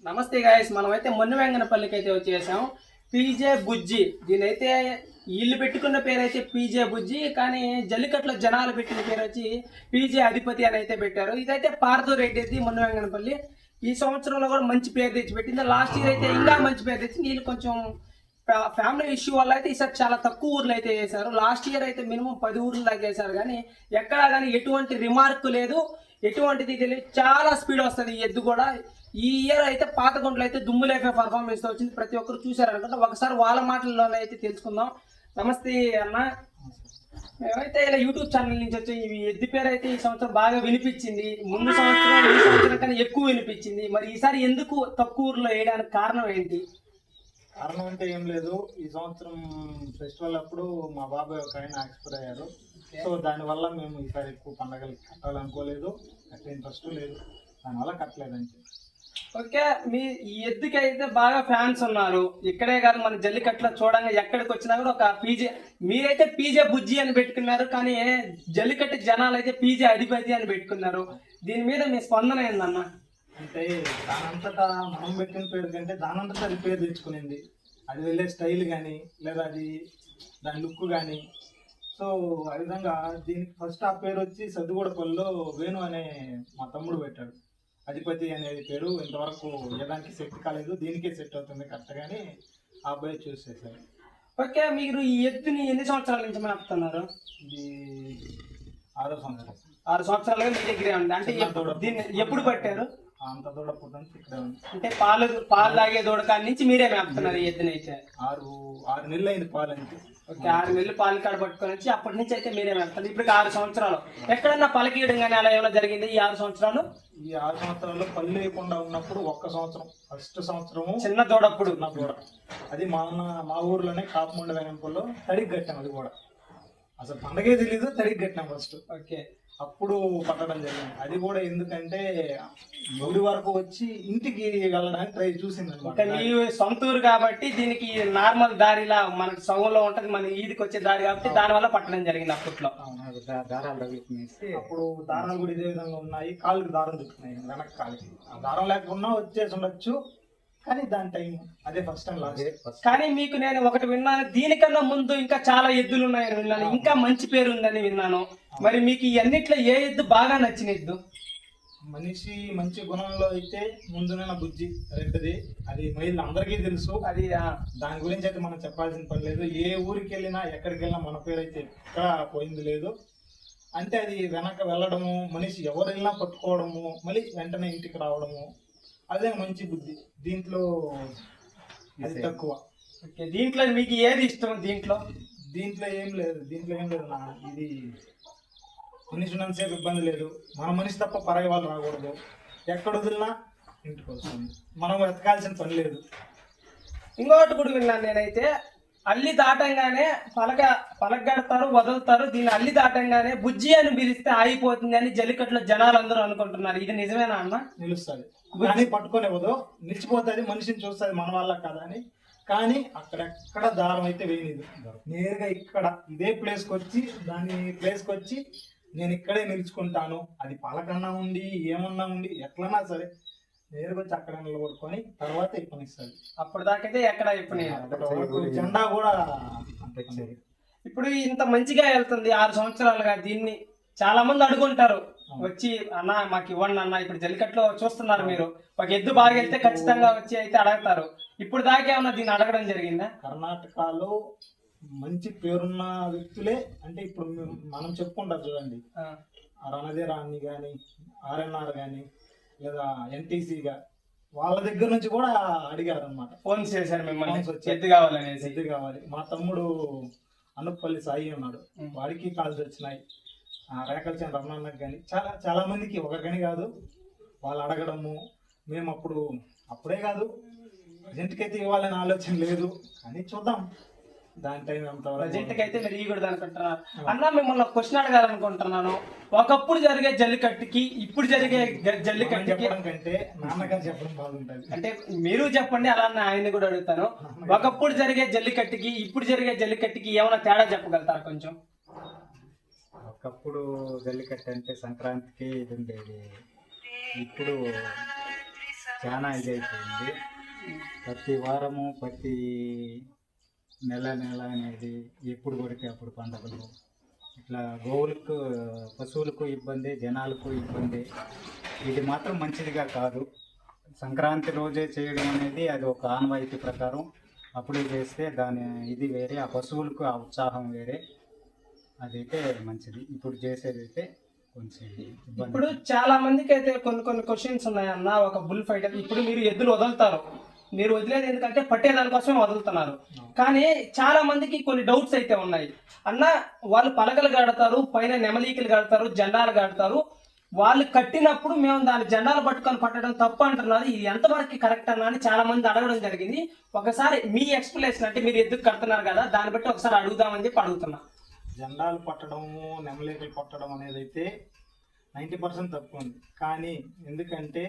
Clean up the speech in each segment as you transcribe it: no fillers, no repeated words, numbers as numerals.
నమస్తే గాయస్, మనమైతే మొన్నవెంగనపల్లికి అయితే వచ్చేసాం. పీజే బుజ్జి, దీనైతే వీళ్ళు పెట్టుకున్న పేరు అయితే పీజే బుజ్జి, కానీ జల్లికట్లో జనాలు పెట్టిన పేరు వచ్చి పీజే అధిపతి అని అయితే పెట్టారు. ఇదైతే పార్థోరెడ్డిది మొన్నవెంగనపల్లి. ఈ సంవత్సరంలో కూడా మంచి పేరు తెచ్చి పెట్టింది. లాస్ట్ ఇయర్ అయితే ఇంకా మంచి పేరు తెచ్చి వీళ్ళు కొంచెం ఫ్యామిలీ ఇష్యూ వల్ల అయితే ఈసారి చాలా తక్కువ ఊర్లు అయితే వేశారు. లాస్ట్ ఇయర్ అయితే మినిమం 10 ఊర్లు దాకా వేశారు, కానీ ఎక్కడా కానీ ఎటువంటి రిమార్క్ లేదు, ఎటువంటిది తెలియదు. చాలా స్పీడ్ వస్తుంది ఈ ఎద్దు కూడా. ఈ ఇయర్ అయితే పాత గుంటలు అయితే దుమ్ములేపే పర్ఫార్మెన్స్ వచ్చింది. ప్రతి ఒక్కరు చూసారనుకుంటా. ఒకసారి వాళ్ళ మాటల్లోనే అయితే తెలుసుకుందాం. నమస్తే అన్న. మేమైతే ఇలా యూట్యూబ్ ఛానల్ నుంచి వచ్చి ఈ ఎద్దు పేరు అయితే ఈ సంవత్సరం బాగా వినిపించింది. ముందు సంవత్సరం ఈ సంవత్సరం కన్నా ఎక్కువ వినిపించింది. మరి ఈసారి ఎందుకు తక్కువ ఊర్లో వేయడానికి కారణం ఏంటి? కారణం అంటే ఏం లేదు, ఈ సంవత్సరం ఫెస్టివల్ అప్పుడు మా బాబాయ్ ఒక ఆయన ఎక్స్పైర్ అయ్యారు. సో దానివల్ల మేము ఈసారి ఎక్కువ పండగలు కట్టాలనుకోలేదు, అట్లా ఇంట్రెస్ట్ లేదు, దానివల్ల కట్టలేదంటే. ఓకే, మీ ఈ ఎద్దుకి అయితే బాగా ఫ్యాన్స్ ఉన్నారు. ఇక్కడే కాదు, మన జల్లికట్లో చూడంగా ఎక్కడికి వచ్చినా కూడా ఒక పీజే, మీరైతే పీజే బుజ్జి అని పెట్టుకున్నారు, కానీ జల్లికట్టు జనాలు అయితే పీజే అధిపతి అని పెట్టుకున్నారు. దీని మీద మీ స్పందన ఏందన్న? అంటే దానంతటా మనం పెట్టిన పేరు కంటే దానంతటా అది పేరు తెచ్చుకునింది. అది వెళ్ళే స్టైల్ కానీ లేదా అది దాని లుక్ కానీ. సో ఆ విధంగా దీనికి ఫస్ట్ ఆ పేరు వచ్చి సద్దుగూడపల్లిలో వేణు అనే మా తమ్ముడు పెట్టాడు. అధిపతి అనేది పేరు ఇంతవరకు ఏదానికి సెట్ కాలేదు, దీనికే సెట్ అవుతుంది కరెక్ట్ గానీ ఆ అబ్బాయి చూస్ చేశారు. ఓకే, మీరు ఈ ఎద్దుని ఎన్ని సంవత్సరాల నుంచి మేపుతున్నారు? ఇది 6వ సంవత్సరం. 6 సంవత్సరాలుగా మీ దగ్గరే ఉంది. అంటే దీన్ని ఎప్పుడు పట్టారు? అంత దూడప్పుడు నుంచి ఇక్కడే ఉంది. అంటే పాలు తాగే దూడకాడి నుంచి మీరే మేపుతున్నారు ఈ ఎద్దుని అయితే? 6 నెలలు అయింది పాలు అంటే. ఓకే, 6 నెలలు పాలు కాడ పట్టుకొని వచ్చి అప్పటి నుంచి అయితే మీరే మేపుతారు. ఇప్పుడు 6 సంవత్సరాలు ఎక్కడన్నా పలకీయడం కానీ అలా ఏమైనా జరిగింది ఈ 6 సంవత్సరాలు? ఈ 6 సంవత్సరాల్లో పళ్ళు లేకుండా ఉన్నప్పుడు ఒక్క సంవత్సరం, ఫస్ట్ సంవత్సరము చిన్న దూడప్పుడు నా దూడ అది మా ఊర్లోనే కాపుముండ వెనంపల్లో తడికి కట్టాం. అది కూడా అసలు పండగే తెలీదు, తడికి కట్టినాం ఫస్ట్. ఓకే, అప్పుడు పట్టడం జరిగింది. అది కూడా ఎందుకంటే ఊరి వరకు వచ్చి ఇంటికి వెళ్ళడానికి ట్రై చూసింది అనమాట. మీ సొంత ఊరు కాబట్టి దీనికి నార్మల్ దారిలా మనకి సౌండ్లో ఉంటది, మన ఈదికి వచ్చే దారి కాబట్టి దానివల్ల పట్టడం జరిగింది అప్పట్లో. దారాలు తగులుకునేసి అప్పుడు దారాలు కూడా ఇదే విధంగా ఉన్నాయి, కాళ్ళకి దారం దొరుకుతున్నాయి వెనక కాళ్ళకి. ఆ దారం లేకుండా వచ్చేసి ఉండొచ్చు, కానీ దాని టైం అదే ఫస్ట్ టైం లాస్ట్. కానీ మీకు నేను ఒకటి విన్నాను, దీనికన్నా ముందు ఇంకా చాలా ఎద్దులు ఉన్నాయని విన్నాను, ఇంకా మంచి పేరు ఉందని విన్నాను. మరి మీకు ఈ అన్నిట్లో ఏ ఎద్దు బాగా నచ్చిన ఎద్దు? మనిషి మంచి గుణంలో అయితే ముందున బుజ్జి రెడ్డిది, అది మహిళలు అందరికీ తెలుసు. అది దాని గురించి అయితే మనం చెప్పాల్సిన పని లేదు. ఏ ఊరికి వెళ్ళినా ఎక్కడికి వెళ్ళినా మన పేరు అయితే ఎక్కడ పోయింది లేదు. అంటే అది వెనక వెళ్ళడము, మనిషి ఎవరు వెళ్ళినా పట్టుకోవడము, మళ్ళీ వెంటనే ఇంటికి రావడము, అదే మంచి బుద్ధి. దీంట్లో అది తక్కువ. ఓకే, దీంట్లో మీకు ఏది ఇష్టం? దీంట్లో ఏం లేదు నా ఇది మనిషి ఉన్నంతసేపు ఇబ్బంది లేదు. మన మనిషి తప్ప పరాయి వాళ్ళు రాకూడదు. ఎక్కడ వదిలినా ఇంటికి వస్తుంది, మనం వెతకాల్సిన పని లేదు. ఇంకోటి కూడా విన్నాను నేనైతే, అల్లి దాటంగానే పలకగడతారు, వదులుతారు. దీన్ని అల్లి దాటంగానే బుజ్జి అని పిలిస్తే ఆగిపోతుంది అని జల్లికట్లో జనాలు అందరూ అనుకుంటున్నారు. ఇది నిజమేనా అన్న? నిలుస్తుంది, కానీ పట్టుకోనివ్వదు, నిలిచిపోతుంది. మనిషిని చూస్తుంది మన వల్ల కదా అని. కానీ అక్కడెక్కడ దారం అయితే వేయలేదు. నేరుగా ఇక్కడ ఇదే ప్లేస్కి వచ్చి నేను ఇక్కడే నిలుచుకుంటాను, అది పలకన్నా ఉండి ఏమన్నా ఉండి ఎట్లన్నా సరే నేరుగా వచ్చి అక్కడ నిలబడుకొని తర్వాత ఇప్పనిస్తుంది. అప్పటిదాకైతే ఎక్కడ ఇప్పని జెండా కూడా. ఇప్పుడు ఇంత మంచిగా వెళ్తుంది 6 సంవత్సరాలుగా. దీన్ని చాలా మంది అడుగుంటారు వచ్చి, అన్న మాకు ఇవ్వండి అన్న. ఇప్పుడు జల్లికట్లో చూస్తున్నారు మీరు, ఒక ఎద్దు బాగా వెళ్తే ఖచ్చితంగా వచ్చి అయితే అడుగుతారు. ఇప్పుడు దాకా ఏమన్నా దీన్ని అడగడం జరిగిందా? కర్ణాటకలో మంచి పేరున్న వ్యక్తులే, అంటే ఇప్పుడు మనం చెప్పుకుంటారు చూడండి, రణధీర రాణి కానీ, ఆర్ఎన్ఆర్ కానీ, లేదా ఎన్టీసీగా, వాళ్ళ దగ్గర నుంచి కూడా అడిగారు అనమాట. ఫోన్ చేశారు మిమ్మల్ని, ఎద్దు కావాలనేసి. ఎద్దు కావాలి. మా తమ్ముడు అనుప్పల్లి సాయి ఉన్నాడు, వాడికి కాల్స్ వచ్చినాయి. రేకల్చంద్ర రమణన్నకి కానీ చాలా మందికి, ఒకరికని కాదు, వాళ్ళు అడగడము. మేము అప్పుడే కాదు, ప్రజెంట్కి అయితే ఇవ్వాలని ఆలోచన లేదు, కానీ చూద్దాం దాని టైం ఎంత. ప్రజెంట్కి అయితే మీరు ఇవ్వకూడదు అనుకుంటున్నారు అన్న. మిమ్మల్ని క్వశ్చన్ అడగాలనుకుంటున్నాను. ఒకప్పుడు జరిగే జల్లికట్టుకి ఇప్పుడు జరిగే జల్లికట్టుకి కంటే నాన్నగారు చెప్పడం బాగుంటుంది. అంటే మీరు చెప్పండి, అలా ఆయన్ని కూడా అడుగుతాను. ఒకప్పుడు జరిగే జల్లికట్టుకి ఇప్పుడు జరిగే జల్లికట్టుకి ఏమైనా తేడా చెప్పగలుగుతారా కొంచెం? ఒకప్పుడు జల్లికట్టు అంటే సంక్రాంతికి ఇది ఉండేది, ఇప్పుడు చాలా ఇది అయిపోయింది. ప్రతి వారము ప్రతి నెల అనేది ఎప్పుడు కొడితే అప్పుడు పండుగలు ఇట్లా గోవులకు పశువులకు ఇబ్బంది, జనాలకు ఇబ్బంది. ఇది మాత్రం మంచిదిగా కాదు. సంక్రాంతి రోజే చేయడం అనేది అది ఒక ఆనవాయితీ ప్రకారం అప్పుడే చేస్తే దాని ఇది వేరే, ఆ పశువులకు ఆ ఉత్సాహం వేరే. అదైతే మంచిది. ఇప్పుడు చేసేదైతే కొంచెం ఇబ్బంది. ఇప్పుడు చాలా మందికి అయితే కొన్ని క్వశ్చన్స్ ఉన్నాయన్న. ఒక బుల్ ఫైట్ ఇప్పుడు మీరు ఎద్దులు వదులుతారు, మీరు వదిలేది ఎందుకంటే పట్టేదానికోసమే వదులుతున్నారు. కానీ చాలా మందికి కొన్ని డౌట్స్ అయితే ఉన్నాయి అన్న. వాళ్ళు పలకలు కడతారు, పైన నెమలీకలు కడతారు, జెండాలు కడతారు. వాళ్ళు కట్టినప్పుడు మేము దాని జెండాలు పట్టుకొని పట్టడం తప్పు అంటున్నారు. ఇది ఎంతవరకు కరెక్ట్ అన్నా అని చాలా మంది అడగడం జరిగింది. ఒకసారి మీ ఎక్స్ప్లెనేషన్ అంటే మీరు ఎద్దుకు కడుతున్నారు కదా, దాన్ని బట్టి ఒకసారి అడుగుదామని చెప్పి అడుగుతున్నా. జెండాలు పట్టడము, నెమలీకలు పట్టడం అనేది అయితే 90% తప్పు ఉంది. కానీ ఎందుకంటే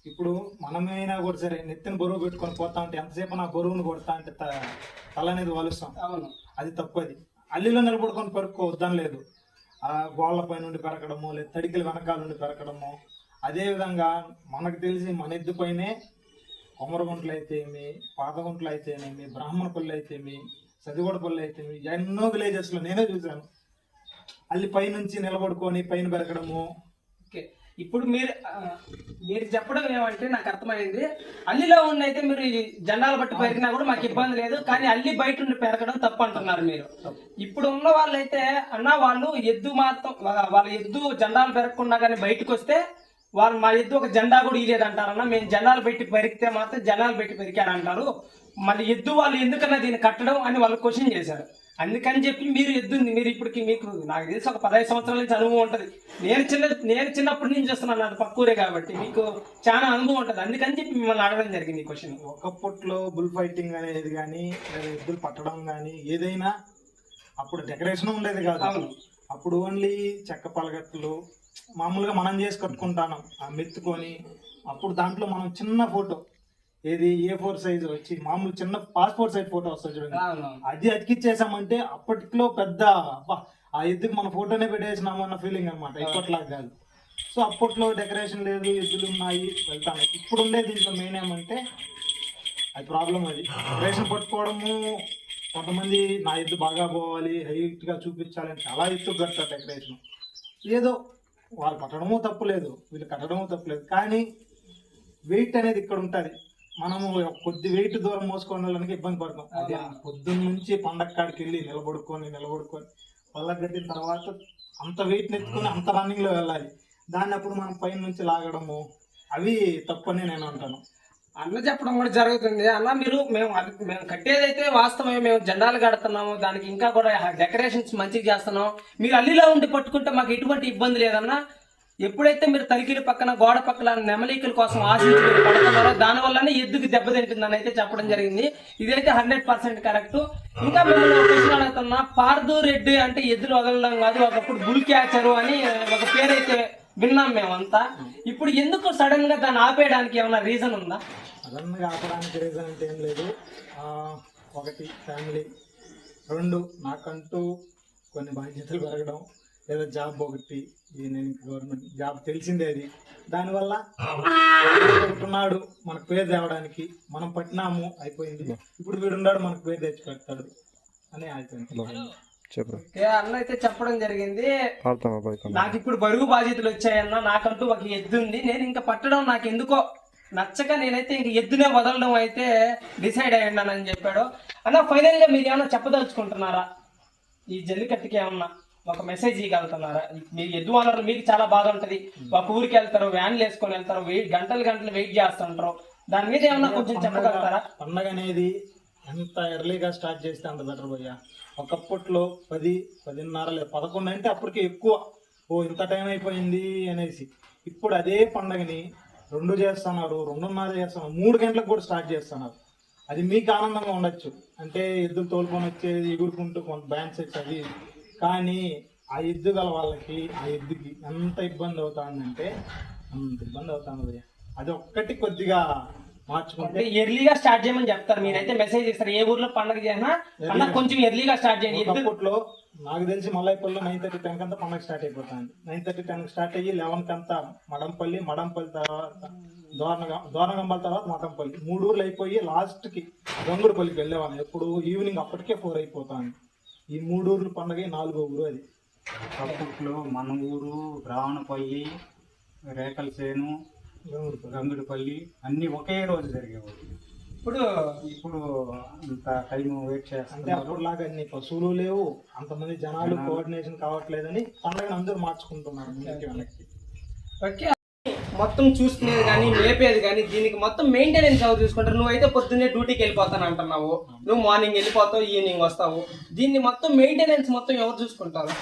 ఇప్పుడు మనమైనా కూడా సరే నెత్తిన బరువు పెట్టుకొని పోతా ఉంటే ఎంతసేపు నా బరువును కొడతా అంటే తల అనేది వలుస్తాం. అవును, అది తప్పు. అది అల్లిలో నిలబడుకొని పెరుక్కోవద్దని లేదు. ఆ గోళ్లపై నుండి పెరగడము, లేదా తడికల వెనకాల నుండి పెరగడము. అదేవిధంగా మనకు తెలిసి మన ఎద్దుపైనే కొమరగుంటలు అయితేమి, పాతగుంటలు అయితేనేమి, బ్రాహ్మణ పళ్ళు అయితేమి, సదిగోడ పళ్ళు అయితేమి, ఎన్నో విలేజెస్లో నేనే చూశాను. అల్లి పైనుంచి నిలబడుకొని పైన పెరగడము. ఓకే, ఇప్పుడు మీరు చెప్పడం ఏమంటే నాకు అర్థమైంది. అల్లిలో ఉన్నైతే మీరు ఈ జెండాలు బట్టి పెరిగినా కూడా మాకు ఇబ్బంది లేదు, కానీ అల్లి బయట ఉండి పెరగడం తప్పు అంటున్నారు మీరు. ఇప్పుడు ఉన్న వాళ్ళైతే అన్న, వాళ్ళు ఎద్దు మాత్రం వాళ్ళ ఎద్దు జెండాలు పెరగకుండా కానీ బయటకు వస్తే వాళ్ళు మా ఎద్దు ఒక జెండా కూడా ఇలేదంటారన్న. మేము జెండాలు పెట్టి పెరిగితే మాత్రం జెండాలు పెట్టి పెరిగారంటారు. మళ్ళీ ఎద్దు వాళ్ళు ఎందుకన్నా దీన్ని కట్టడం అని వాళ్ళు క్వశ్చన్ చేశారు. అందుకని చెప్పి మీరు ఎద్దుంది, మీరు ఇప్పటికి మీకు నాకు తెలిసి ఒక 15 సంవత్సరాల నుంచి అనుభవం ఉంటుంది. నేను చిన్నప్పటి నుంచి చూస్తున్నాను, అది పక్కూరే కాబట్టి మీకు చాలా అనుభవం ఉంటుంది. అందుకని చెప్పి మిమ్మల్ని అడగడం జరిగింది ఈ క్వశ్చన్. ఒకప్పట్లో బుల్ ఫైటింగ్ అనేది కానీ, ఎద్దులు పట్టడం కానీ ఏదైనా అప్పుడు డెకరేషన్ ఉండేది కాదు. అప్పుడు ఓన్లీ చెక్క పలగట్లు మామూలుగా మనం చేసి కట్టుకుంటాను మెత్తుకొని. అప్పుడు దాంట్లో మనం చిన్న ఫోటో, ఏది A4 సైజు వచ్చి మామూలు చిన్న పాస్పోర్ట్ సైజ్ ఫోటో వస్తుంది చూడండి, అది అతికిచ్చేసామంటే అప్పట్లో పెద్ద ఆ ఎద్దుకు మన ఫోటోనే పెట్టేసినాము అన్న ఫీలింగ్ అనమాట. ఇప్పట్లాగా కాదు. సో అప్పట్లో డెకరేషన్ లేదు, ఎద్దులు ఉన్నాయి, వెళ్తాను. ఇప్పుడు ఉండే దీంట్లో మెయిన్ ఏమంటే అది ప్రాబ్లం. అది డెకరేషన్ పట్టుకోవడము. కొంతమంది నా ఎద్దు బాగా పోవాలి, హైట్గా చూపించాలని చాలా ఎత్తు కడతారు డెకరేషన్. ఏదో వాళ్ళు పట్టడము తప్పులేదు, వీళ్ళు కట్టడము తప్పులేదు, కానీ వెయిట్ అనేది ఇక్కడ ఉంటుంది. మనము కొద్ది వెయిట్ దూరం మోసుకొని వెళ్ళడానికి ఇబ్బంది పడతాం. అది పొద్దున్న నుంచి పండగ కాడికి వెళ్ళి నిలబడుకొని వాళ్ళకి కట్టిన తర్వాత అంత వెయిట్ నెత్తుకొని అంత రన్నింగ్లో వెళ్ళాలి. దాన్ని అప్పుడు మనం పైన నుంచి లాగడము అవి తప్పని నేను అంటాను. అన్న చెప్పడం కూడా జరుగుతుంది అన్న. మేము కట్టేదైతే వాస్తవమే, మేము జెండాలు కడుతున్నాము, దానికి ఇంకా కూడా డెకరేషన్స్ మంచిగా చేస్తున్నాం. మీరు అల్లిలో ఉండి పట్టుకుంటే మాకు ఎటువంటి ఇబ్బంది లేదన్నా. ఎప్పుడైతే మీరు తలికిల పక్కన గోడ పక్కన నెమలీకల కోసం ఆశించి మీరు పడుతున్నారో దానివల్లనే ఎద్దుకి దెబ్బతింటుందని అయితే చెప్పడం జరిగింది. ఇదైతే 100% కరెక్ట్. ఇంకా మిమ్మల్ని ఒక క్వశ్చన్ అడుగుతున్నా. పార్దు రెడ్డి అంటే ఎద్దులు వదలడం కాదు, ఒకప్పుడు బుల్ క్యాచరు అని ఒక పేరైతే విన్నాం మేమంతా. ఇప్పుడు ఎందుకు సడన్ గా దాన్ని ఆపేయడానికి ఏమైనా రీజన్ ఉందా? సడన్ గా ఆపడానికి రీజన్ అంటే ఏం లేదు. ఒకటి ఫ్యామిలీ, 2 నాకంటూ కొన్ని బాధ్యతలు పెరగడం, లేదా జాబ్. ఒకటి నేను గవర్నమెంట్ జాబ్ తెలిసిందే, అది దానివల్ల ఉంటున్నాడు మనకు పేరు తేవడానికి. మనం పట్టినాము అయిపోయింది, ఇప్పుడు వీడున్నాడు మనకు పేరు తెచ్చి పెడతాడు అని అయిపోయింది. అన్న అయితే చెప్పడం జరిగింది. నాకు ఇప్పుడు బరువు బాధ్యతలు వచ్చాయన్న, నాకంటూ ఒక ఎద్దు ఉంది, నేను ఇంకా పట్టడం నాకు ఎందుకో నచ్చక నేనైతే ఇంక ఎద్దునే వదలడం అయితే డిసైడ్ అయ్యానని చెప్పాడు అన్న. ఫైనల్ గా మీరు ఏమన్నా చెప్పదలుచుకుంటున్నారా? ఈ జల్లికట్టుకి ఏమన్నా ఒక మెసేజ్ ఇవ్వగలుగుతున్నారా? మీరు ఎద్దు వనరులు మీకు చాలా బాగా ఉంటది, ఒక ఊరికి వెళ్తారు, వ్యాన్లు వేసుకొని వెళ్తారు, గంటలు వెయిట్ చేస్తుంటారు, దాని మీద ఏమన్నా కొంచెం చెప్పగలుగుతారా? పండగ అనేది ఎంత ఎర్లీగా స్టార్ట్ చేస్తే అంత బెటర్ భయ్యా. ఒకప్పట్లో 10, 10:30 లేదా 11 అంటే అప్పటికే ఎక్కువ, ఇంత టైం అయిపోయింది అనేసి. ఇప్పుడు అదే పండగని 2 చేస్తున్నారు, 2:30 చేస్తున్నారు, 3 గంటలకు కూడా స్టార్ట్ చేస్తున్నారు. అది మీకు ఆనందంగా ఉండొచ్చు, అంటే ఎద్దులు తోలుకొని వచ్చేది ఎగురుకుంటూ కొంత బ్యాండ్ సెట్స్ అది. కానీ ఆ ఎద్దు గల వాళ్ళకి, ఆ ఎద్దుకి ఎంత ఇబ్బంది అవుతుందంటే అంత ఇబ్బంది అవుతుంది. అది ఒక్కటి కొద్దిగా మార్చుకుంటే ఎర్లీగా స్టార్ట్ చేయమని చెప్తారు. మీరైతే మెసేజ్ ఇస్తారు, ఏ ఊర్లో పండుగ చేసినా అన్న కొంచెం ఎర్లీగా స్టార్ట్ చేయండి. అప్పట్లో నాకు తెలిసి మల్లాయిపల్లిలో 9:30, 10 కంతా పండుగ స్టార్ట్ అయిపోతుంది. 9:30, 10 స్టార్ట్ అయ్యి 11 కంతా మడంపల్లి తర్వాత దోరణగంబాల తర్వాత మఠంపల్లి 3 ఊర్లు అయిపోయి లాస్ట్కి గంగుడుపల్లికి వెళ్ళేవాళ్ళం. ఎప్పుడు ఈవినింగ్ అప్పటికే 4 అయిపోతాను. ఈ 3 ఊర్లు పండగ 4వ ఊరు అది. అప్పట్లో మన ఊరు, రావణపల్లి, రేకలసేను, గంగుడిపల్లి అన్నీ ఒకే రోజు జరిగేవాళ్ళు. ఇప్పుడు అంత టైం వెయిట్ అంటే చేస్తున్నారు. అప్పుడులాగా అన్ని పశువులు లేవు, అంతమంది జనాలు కోఆర్డినేషన్ కావట్లేదని పండగను అందరూ మార్చుకుంటున్నారు ముందుకి వెనక్కి. ఓకే, మొత్తం చూసుకునేది కానీ మేపేది కానీ దీనికి మొత్తం మెయింటెనెన్స్ ఎవరు చూసుకుంటారు? నువ్వైతే పొద్దున్నే డ్యూటీకి వెళ్ళిపోతాను అంటున్నావు, నువ్వు మార్నింగ్ వెళ్ళిపోతావు, ఈవినింగ్ వస్తావు. దీన్ని మొత్తం మెయింటెనెన్స్ మొత్తం ఎవరు చూసుకుంటారు?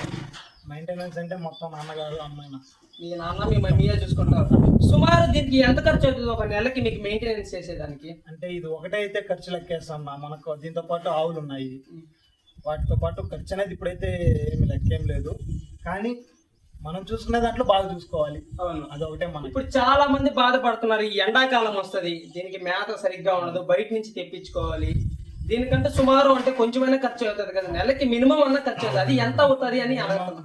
మెయింటెనెన్స్ అంటే మొత్తం నాన్నగారు, అమ్మాయిన, మీ నాన్న మీ మమ్మీయే చూసుకుంటారు. సుమారు దీనికి ఎంత ఖర్చు అవుతుంది ఒక నెలకి మీకు మెయింటెనెన్స్ చేసేదానికి? అంటే ఇది ఒకటే అయితే ఖర్చు లెక్కేస్తాం. మనకు దీంతో పాటు ఆవులు ఉన్నాయి, వాటితో పాటు ఖర్చు అనేది ఇప్పుడైతే ఏమి లెక్కేం లేదు. కానీ మనం చూసుకునే దాంట్లో బాగా చూసుకోవాలి. అవును, అదొకటే మనకి. ఇప్పుడు చాలా మంది బాధపడుతున్నారు. ఈ ఎండాకాలం వస్తుంది, దీనికి మేత సరిగ్గా ఉండదు, బయట నుంచి తెప్పించుకోవాలి. దీనికంటే సుమారు అంటే కొంచెమైనా ఖర్చు అవుతుంది కదా, నెలకి మినిమం అన్న ఖర్చు అవుతుంది. అది ఎంత అవుతుంది అని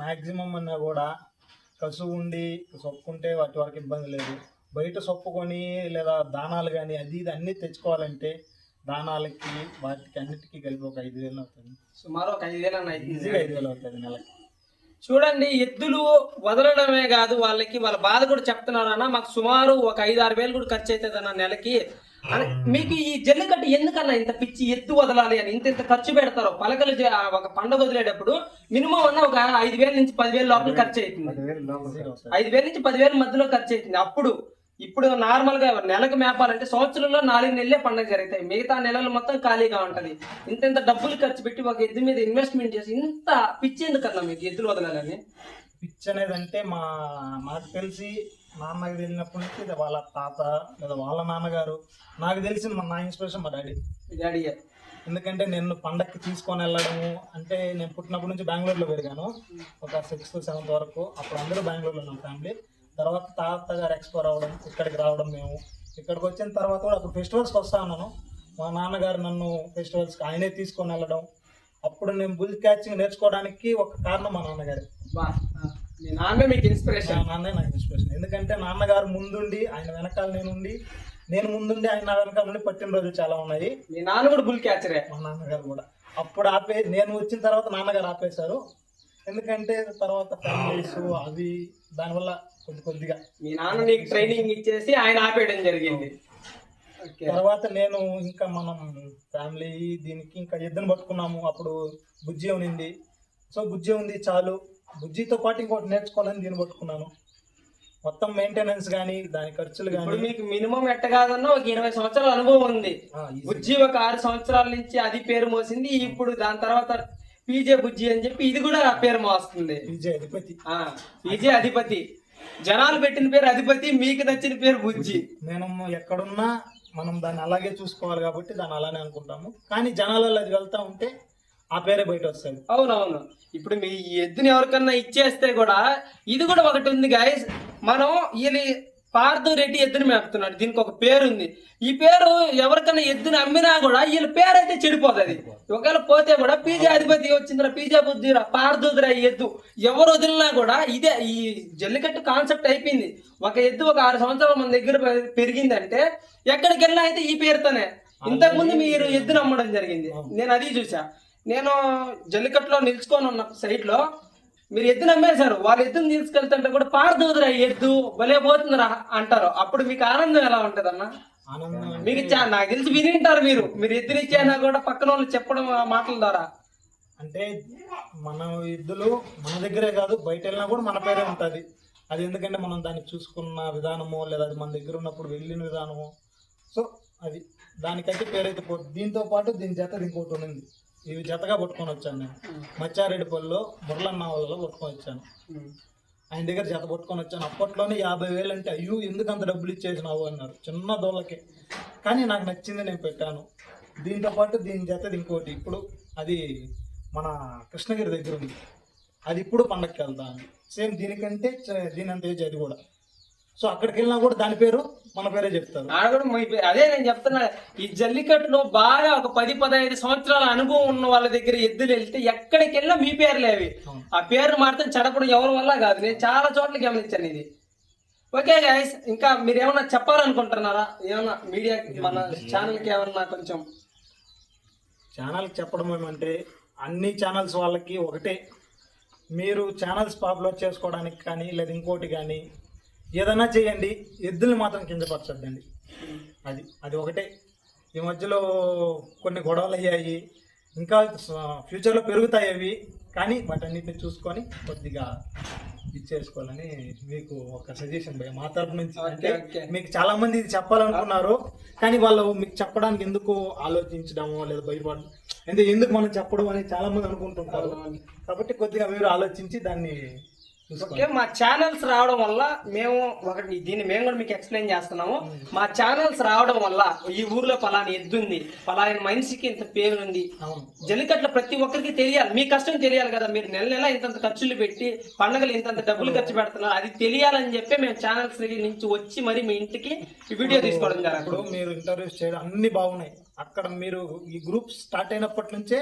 మాక్సిమం అన్నా కూడా కసువు ఉండి సొప్పుకుంటే వాటి వరకు ఇబ్బంది లేదు. బయట సొప్పుకొని లేదా దానాలు కానీ అది ఇది అన్నీ తెచ్చుకోవాలంటే దానాలకి వాటికి అన్నిటికీ కలిపి ఒక 5,000 అవుతుంది. సుమారు ఒక 5,000 అన్న ఈజీగా 5,000 అవుతుంది నెలకి. చూడండి, ఎద్దులు వదలడమే కాదు, వాళ్ళకి వాళ్ళ బాధ కూడా చెప్తున్నారు అన్న. మాకు సుమారు ఒక 5-6 వేలు కూడా ఖర్చు అవుతుంది అన్న నెలకి. మీకు ఈ జల్లికట్టు ఎందుకన్నా ఇంత పిచ్చి ఎద్దు వదలాలి అని ఇంత ఖర్చు పెడతారు? పలకలు ఒక పండుగ వదిలేటప్పుడు మినిమం అన్న ఒక 5,000 నుంచి 10,000 లోపల ఖర్చు అవుతుంది. 5,000 నుంచి 10,000 మధ్యలో ఖర్చు అవుతుంది. ఇప్పుడు నార్మల్ గా నెలకు మేపాలంటే సంవత్సరంలో 4 నెలలే పండుగ జరుగుతాయి, మిగతా నెలలు మొత్తం ఖాళీగా ఉంటది. ఇంత డబ్బులు ఖర్చు పెట్టి ఒక ఎద్దు మీద ఇన్వెస్ట్మెంట్ చేసి ఇంత పిచ్చి ఎందుకన్నా మీకు ఎద్దులు వదలాలని? పిచ్ అనేది అంటే నాకు తెలిసి నాన్నకి తెలిసినప్పటి నుంచి వాళ్ళ తాత లేదా వాళ్ళ నాన్నగారు, నాకు తెలిసింది నా ఇన్స్పిరేషన్ మా డాడీ. ఎందుకంటే నేను పండక్కి తీసుకొని వెళ్ళడము అంటే నేను పుట్టినప్పటి నుంచి బెంగళూరులో పెరిగాను, ఒక 6th 7th వరకు. అప్పుడు అందరూ బెంగళూరులో ఉన్నాం ఫ్యామిలీ. తర్వాత తాత గారు ఎక్స్పోర్ అవ్వడం, ఇక్కడికి రావడం, మేము ఇక్కడికి వచ్చిన తర్వాత కూడా అప్పుడు ఫెస్టివల్స్కి వస్తా ఉన్నాను. మా నాన్నగారు నన్ను ఫెస్టివల్స్కి ఆయనే తీసుకొని వెళ్ళడం. అప్పుడు నేను బుల్ క్యాచింగ్ నేర్చుకోవడానికి ఒక కారణం మా నాన్నగారు. మీ నాన్న మీకు ఇన్స్పిరేషన్? నాన్నే నాకు ఇన్స్పిరేషన్. ఎందుకంటే నాన్నగారు ముందుండి ఆయన వెనకాల నేను ముందుండి ఆయన నా వెనకాల నుండి పట్టిన రోజులు చాలా ఉన్నాయి. మీ నాన్న కూడా బుల్ క్యాచరే? మా నాన్నగారు కూడా. అప్పుడు నేను వచ్చిన తర్వాత నాన్నగారు ఆపేశారు. ఎందుకంటే తర్వాత ఫ్యామిలీస్ అవి దానివల్ల కొద్దిగా మీ నాన్న నీకు ట్రైనింగ్ ఇచ్చేసి ఆయన ఆపేయడం జరిగింది. తర్వాత నేను ఇంకా మనం ఫ్యామిలీ దీనికి ఇంకా ఎద్దును పట్టుకున్నాము. అప్పుడు బుజ్జి ఉనింది. సో బుజ్జి ఉంది చాలు, బుజ్జితో పాటు ఇంకోటి నేర్చుకోవాలని దీన్ని పట్టుకున్నాను. మొత్తం మెయింటెనెన్స్ కానీ దాని ఖర్చులు కానీ. మీకు మినిమం ఎట్ట కాదన్నా ఒక 20 సంవత్సరాల అనుభవం ఉంది. బుజ్జి ఒక 6 సంవత్సరాల నుంచి అది పేరు మోసింది. ఇప్పుడు దాని తర్వాత పీజే బుజ్జి అని చెప్పి ఇది కూడా పేరు మోస్తుంది. పీజే అధిపతి, జనాలు పెట్టిన పేరు అధిపతి, మీకు నచ్చిన పేరు బుజ్జి. నేను ఎక్కడున్నా మనం దాన్ని అలాగే చూసుకోవాలి కాబట్టి దాన్ని అలానే అనుకుంటాము. కానీ జనాలలో అది వెళ్తా ఉంటే ఆ పేరే బయట వస్తుంది. అవునవును. ఇప్పుడు మీ ఎద్దుని ఎవరికన్నా ఇచ్చేస్తే కూడా ఇది కూడా ఒకటి ఉంది గాయస్. మనం వీళ్ళ పార్థు రెడ్డి ఎద్దుని మేపుతున్నాడు, దీనికి ఒక పేరు ఉంది. ఈ పేరు ఎవరికన్నా ఎద్దుని అమ్మినా కూడా వీళ్ళ పేరు అయితే చెడిపోతుంది. ఒకవేళ పోతే కూడా పీజే అధిపతి వచ్చిందిరా, పీజే బుద్ధిరా, పార్థురా ఎద్దు ఎవరు వదిలినా కూడా ఇదే ఈ జల్లికట్టు కాన్సెప్ట్ అయిపోయింది. ఒక ఎద్దు ఒక 6 సంవత్సరాలు మన దగ్గర పెరిగిందంటే ఎక్కడికి వెళ్ళినా అయితే ఈ పేరుతోనే. ఇంతకుముందు మీరు ఎద్దుని అమ్మడం జరిగింది, నేను అది చూసా. నేను జల్లికట్టులో నిల్చుకొని ఉన్న సైట్ లో మీరు ఎద్దును అమ్మేశారు, వాళ్ళ ఎద్దును తీసుకెళ్తుంటే కూడా పారదూదురా ఎద్దు భలే పోతుందిరా అంటారు. అప్పుడు మీకు ఆనందం ఎలా ఉంటది అన్న? మీకు నాకు తెలిసి వినింటారు మీరు ఎద్దులు ఇచ్చేనా కూడా పక్కన వాళ్ళు చెప్పడం మాటల ద్వారా. అంటే మన ఎద్దులు మన దగ్గరే కాదు బయట వెళ్ళినా కూడా మన పేరే ఉంటుంది. అది ఎందుకంటే మనం దాన్ని చూసుకున్న విధానము లేదా అది మన దగ్గర ఉన్నప్పుడు వెళ్ళిన విధానము. సో అది దానికైతే పేరైతే పోతుంది. దీంతో పాటు దీని జత ఇంకోటి ఉంది, ఇవి జతగా పట్టుకొని వచ్చాను నేను. మచ్చారెడ్డిపల్లిలో మురళన్న వాళ్ళలో పట్టుకొని వచ్చాను. ఆయన దగ్గర జత పట్టుకొని వచ్చాను. అప్పట్లోనే 50,000 అంటే అయ్యో ఎందుకు అంత డబ్బులు ఇచ్చేసినావు అన్నారు, చిన్న దోళ్ళకే. కానీ నాకు నచ్చింది నేను పెట్టాను. దీంతో పాటు దీని జత ఇంకోటి ఇప్పుడు అది మన కృష్ణగిరి దగ్గర ఉంది, అది ఇప్పుడు పండగకి వెళ్తాను. సేమ్ దీనికంటే దీని అంత ఏజ్ అది కూడా. సో అక్కడికి వెళ్ళినా కూడా దాని పేరు మన పేరే చెప్తారు. అదే నేను చెప్తున్నా, ఈ జల్లికట్టులో బాగా ఒక 10-15 సంవత్సరాల అనుభవం ఉన్న వాళ్ళ దగ్గర ఎద్దులు వెళ్తే ఎక్కడికి వెళ్ళినా మీ పేర్లే అవి. ఆ పేరు మాత్రం చెడపడం ఎవరి వల్ల కాదు. నేను చాలా చోట్ల గమనించాను ఇది. ఓకే గైస్, ఇంకా మీరు ఏమన్నా చెప్పాలనుకుంటున్నారా? ఏమన్నా మీడియా మన ఛానల్కి ఏమన్నా కొంచెం ఛానల్కి చెప్పడం ఏమంటే అన్ని ఛానల్స్ వాళ్ళకి ఒకటే, మీరు ఛానల్స్ పాపులర్ చేసుకోవడానికి కానీ లేదా ఇంకోటి కానీ ఏదైనా చేయండి, ఎద్దుల్ని మాత్రం కించపరచొద్దండి. అది ఒకటే. ఈ మధ్యలో కొన్ని గొడవలు అయ్యాయి, ఇంకా ఫ్యూచర్లో పెరుగుతాయి అవి, కానీ వాటన్నిటిని చూసుకొని కొద్దిగా ఇచ్చేసుకోవాలని మీకు ఒక సజెషన్ భయ మా తరపు నుంచి. అంటే మీకు చాలా మంది ఇది చెప్పాలనుకున్నారు, కానీ వాళ్ళు మీకు చెప్పడానికి ఎందుకు ఆలోచించడమో లేదా భయపడడం, అంటే ఎందుకు మనం చెప్పడం అని చాలా మంది అనుకుంటుంటారు. కాబట్టి కొద్దిగా మీరు ఆలోచించి దాన్ని ఓకే. మా ఛానల్స్ రావడం వల్ల మేము దీన్ని మేము కూడా మీకు ఎక్స్ప్లెయిన్ చేస్తున్నాము. మా ఛానల్స్ రావడం వల్ల ఈ ఊర్లో పలాని ఎద్దుంది, పలాని మనిషికి ఇంత పేరుంది, జల్లికట్ల ప్రతి ఒక్కరికి తెలియాలి. మీ కష్టం తెలియాలి కదా, మీరు నెల నెల ఇంతంత ఖర్చులు పెట్టి పండుగలు ఇంతంత డబ్బులు ఖర్చు పెడుతున్నారు, అది తెలియాలని చెప్పి మేము ఛానల్స్ నుంచి వచ్చి మరి మీ ఇంటికి ఈ వీడియో తీసుకోవడం జరిగింది. ఇప్పుడు మీరు ఇంటర్వ్యూస్ చేయడం అన్ని బాగున్నాయి. అక్కడ మీరు ఈ గ్రూప్ స్టార్ట్ అయినప్పటి నుంచే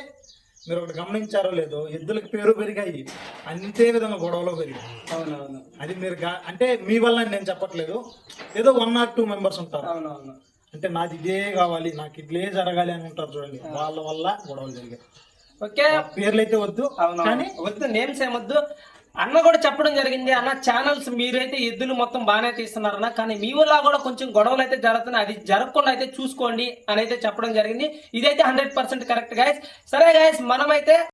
మీరు ఒకటి గమనించారో లేదో, ఎద్దులకు పేరు పెరిగాయి, అంతే విధంగా గొడవలు పెరిగాయి. అవునవును, అది మీరు అంటే మీ వల్ల నేను చెప్పట్లేదు, ఏదో 1 or 2 మెంబర్స్ ఉంటారు. అవునవును, అంటే నాది ఇదే కావాలి, నాకు ఇట్లే జరగాలి అని ఉంటారు చూడండి, వాళ్ళ వల్ల గొడవలు జరిగాయి. ఓకే. పేర్లు అయితే వద్దు, కానీ వద్దు, నేమ్స్ ఏమొద్దు. అన్న కూడా చెప్పడం జరిగింది, అన్న ఛానల్స్ మీరైతే ఎద్దులు మొత్తం బాగానే తీస్తున్నారన్న, కానీ మీ వల్ల కూడా కొంచెం గొడవలు అయితే జరుగుతున్నాయి, అది జరగకుండా అయితే చూసుకోండి అని అయితే చెప్పడం జరిగింది. ఇదైతే 100% కరెక్ట్ గైస్. సరే గైస్, మనమైతే